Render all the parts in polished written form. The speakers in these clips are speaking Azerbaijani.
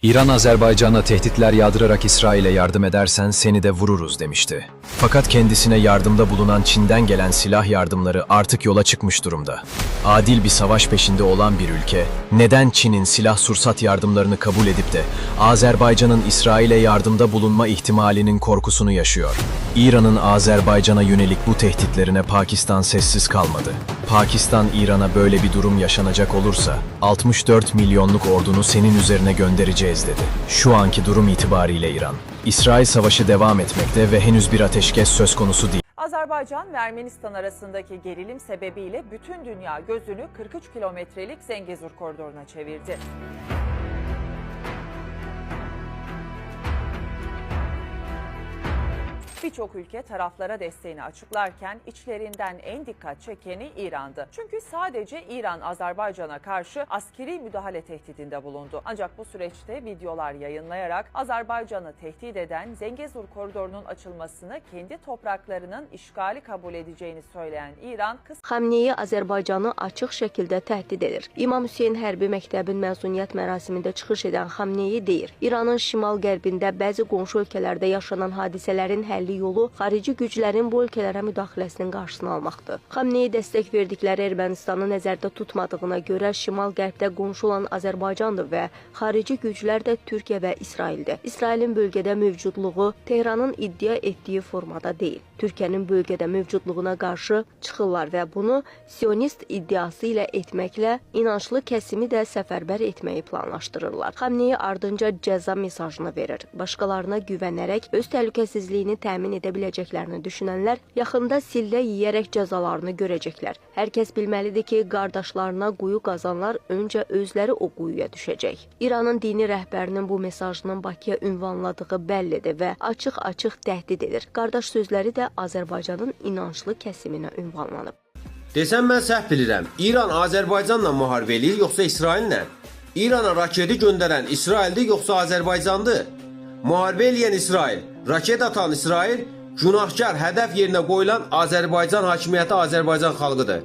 İran, Azerbaycan'a tehditler yağdırarak İsrail'e yardım edersen seni de vururuz demişti. Fakat kendisine yardımda bulunan Çin'den gelen silah yardımları artık yola çıkmış durumda. Adil bir savaş peşinde olan bir ülke, neden Çin'in silah sursat yardımlarını kabul edip de Azerbaycan'ın İsrail'e yardımda bulunma ihtimalinin korkusunu yaşıyor? İran'ın Azerbaycan'a yönelik bu tehditlerine Pakistan sessiz kalmadı. Pakistan, İran'a böyle bir durum yaşanacak olursa 64 milyonluk ordunu senin üzerine göndereceğiz dedi. Şu anki durum itibariyle İran, İsrail savaşı devam etmekte ve henüz bir ateşkes söz konusu değil. Azerbaycan ve Ermenistan arasındaki gerilim sebebiyle bütün dünya gözünü 43 kilometrelik Zengezur koridoruna çevirdi. Birçok ülke taraflara desteğini açıklarken içlerinden en dikkat çekeni İran'dı. Çünkü sadece İran Azerbaycan'a karşı askeri müdahale tehdidinde bulundu. Ancak bu süreçte videolar yayınlayarak Azerbaycan'ı tehdit eden Zengezur koridorunun açılmasını kendi topraklarının işgali kabul edeceğini söyleyen İran, Xamneyi Azərbaycanı açıq şəkildə təhdid edir. İmam Hüseyin Hərbi Məktəbin məzuniyyət mərasimində çıxış edən Xamneyi deyir, İranın şimal-qərbində bəzi qonşu ölkələrdə yaşanan hadisələrin həlli yolu xarici güclərin bu ölkələrə müdaxiləsinin qarşısını almaqdır. Xamneyi dəstək verdikləri Ermənistanı nəzərdə tutmadığına görə şimal-qərbdə qonşu olan Azərbaycandır və xarici güclər də Türkiyə və İsraildir. İsrailin bölgədə mövcudluğu Tehranın iddia etdiyi formada deyil. Türkiyənin bölgədə mövcudluğuna qarşı çıxırlar və bunu sionist iddiası ilə etməklə inançlı kəsimi də səfərbər etməyi planlaşdırırlar. Xamneyi ardınca cəza mesajını verir. Başqalarına güvənərək öz təhlükəsizliyini təmin edə biləcəklərini düşünənlər yaxında sillə yeyərək cəzalarını görəcəklər. Hər kəs bilməlidir ki, qardaşlarına quyu qazanlar öncə özləri o quyuya düşəcək. İranın dini rəhbərinin bu mesajının Bakıya ünvanladığı bəllidir və açıq-açıq təhdid edir. Qardaş sözləri də Azərbaycanın inanclı kəsiminə ünvanlanıb. Desəm mən səhv bilirəm. İran Azərbaycanla müharibə eləyir, yoxsa İsraillə? İrana raketi göndərən İsraildir, yoxsa Azərbaycandır? Müharibə eləyən İsrail, raket atan İsrail, günahkar hədəf yerinə qoyulan Azərbaycan hakimiyyəti Azərbaycan xalqıdır.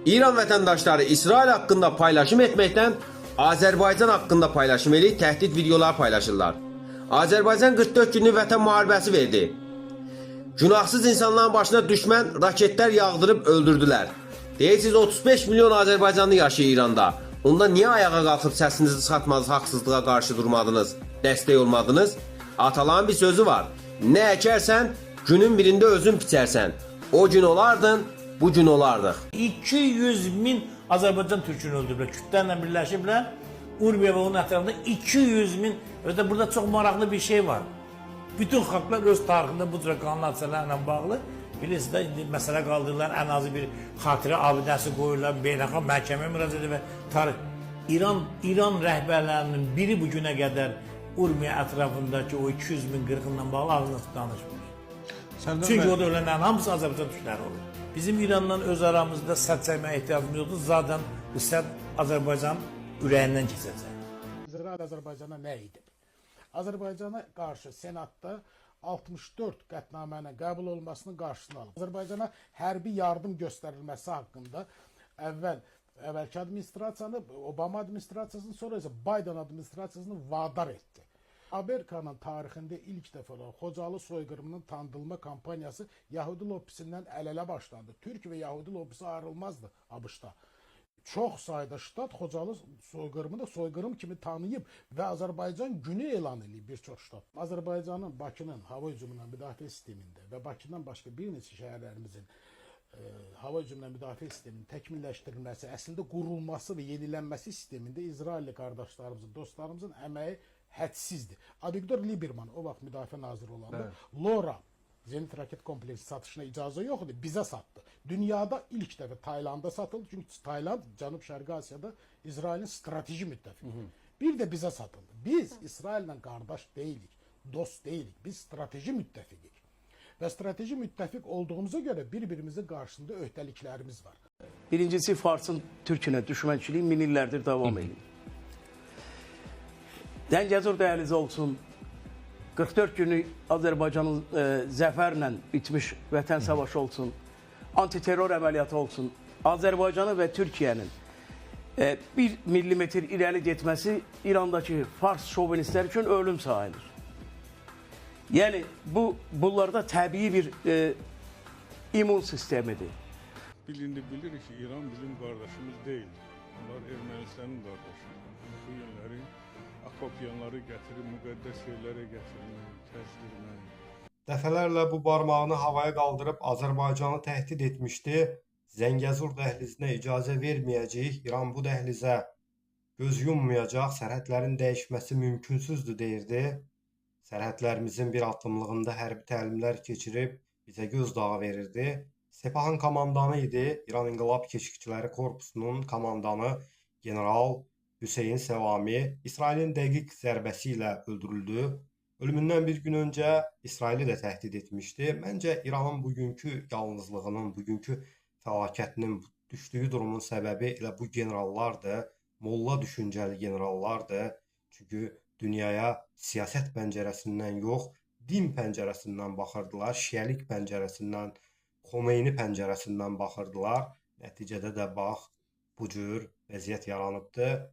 İran vətəndaşları İsrail haqqında paylaşım etməkdən Azərbaycan haqqında paylaşım eləyib, təhdid videolar paylaşırlar. Azərbaycan 44 günlük vətən müharibəsi verdi. Günahsız insanların başına düşmən raketlər yağdırıb öldürdülər. Deyirsiniz 35 milyon Azərbaycanlı yaşayır İranda. Onda niyə ayağa qalxıb səsinizi çıxartmadınız, haqsızlığa qarşı durmadınız, dəstək olmadınız? Ataların bir sözü var. Nə əkərsən, günün birində özün biçərsən. O gün olardın, bu gün olardıq. 200 min Azərbaycan türkünü öldürüblər. Kütlərlə birləşiblər. Urmiya və onun ətrafında 200 min. Özdə burada çox maraqlı bir şey var. Bütün xalqlar öz tarixində bu cür qanun hadisələrlə bağlı bilirsiniz də indi məsələ qaldırırlar, ən azı bir xatirə abidəsi qoyurlar, beynəlxalq məhkəməyə müraciət edir və tarix. İran rəhbərlərinin biri bu günə qədər Urmiya ətrafındakı o 200 min qırğınla bağlı ağzına danışmır. Çünki o da ölənlərin hamısı Azərbaycan türkləri olur. Bizim İranla öz aramızda sədd çəkməyə ehtiyacımız yoxdur. Zaten bu sədd Azərbaycan ürəyindən keçəcək. İsrail Azərbaycana nə edib? Azərbaycana qarşı Senatda 64 qətnamənin qəbul olmasının qarşısını alıb. Azərbaycana hərbi yardım göstərilməsi haqqında əvvəlki administrasiyanı, Obama administrasiyasını, sonra isə Biden administrasiyasını vadar etdi. Amerikanın tarixində ilk dəfə olan Xocalı soyqırımının tanıdılma kampaniyası Yahudi lobbisindən əl-ələ başlandı. Türk və Yahudi lobbisi ayrılmazdı ABŞ-da. Çox sayda ştat Xocalı soyqırımını soyqırım kimi tanıyıb və Azərbaycan günü elan edib bir çox ştat. Azərbaycanın Bakının hava hücumundan müdafiə sistemində və Bakından başqa bir neçə şəhərlərimizin hava hücumundan müdafiə sisteminin təkmilləşdirilməsi, əslində qurulması və yenilənməsi sistemində İsrailli qardaşlarımızın, dostlarımızın əməyi hədsizdir. Avigdor Lieberman o vaxt müdafiə naziri olanda LORA Zenit raket kompleksi satışına icazə yox idi, bizə satdı. Dünyada ilk dəfə Taylanda satıldı, çünki Tayland Cənub-Şərqi Asiyada İsrailin strateji müttəfiqi. Bir də bizə satıldı. Biz İsraillə qardaş deyilik, dost deyilik, biz strateji müttəfiqik. Və strateji müttəfiq olduğumuza görə bir-birimizin qarşısında öhdəliklərimiz var. Birincisi Farsın Türkünə düşmənçiliyi min illərdir davam edir. Zəngəzur dəhlizi olsun, 44 günlük Azərbaycanın zəfərlə bitmiş vətən savaşı olsun, antiterror əməliyyatı olsun, Azərbaycanı və Türkiyənin 1 millimetr irəli getməsi İrandakı fars şovinistlər üçün ölüm sayılır. Yəni bunlarda təbii bir immun sistemidir. Bilir ki, İran bizim kardeşimiz değil. Onlar Ermənistanın kardeşi. Bu günləri Akopyanları gətirib, müqəddəs yerlərə gətirmək, kəsdirmək. Dəfələrlə bu barmağını havaya qaldırıb Azərbaycanı təhdid etmişdi. Zəngəzur dəhlizinə icazə verməyəcəyik, İran bu dəhlizə göz yummayacaq, sərhədlərin dəyişməsi mümkünsüzdür deyirdi. Sərhədlərimizin bir addımlığında hərbi təlimlər keçirib bizə gözdağı verirdi. Sepahın komandanı idi, İran İnqilab Keşikçiləri Korpusunun komandanı General Hüseyin Sevami İsrailin dəqiq zərbəsi ilə öldürüldü. Ölümündən bir gün öncə İsraili də təhdid etmişdi. Məncə İranın bugünkü yalnızlığının, bugünkü fəlakətinin düşdüyü durumun səbəbi elə bu generallardır. Molla düşüncəli generallardır. Çünki dünyaya siyasət pəncərəsindən yox, din pəncərəsindən baxırdılar, şiəlik pəncərəsindən, Xomeyni pəncərəsindən baxırdılar. Nəticədə də bax, bu cür vəziyyət yaranıbdır.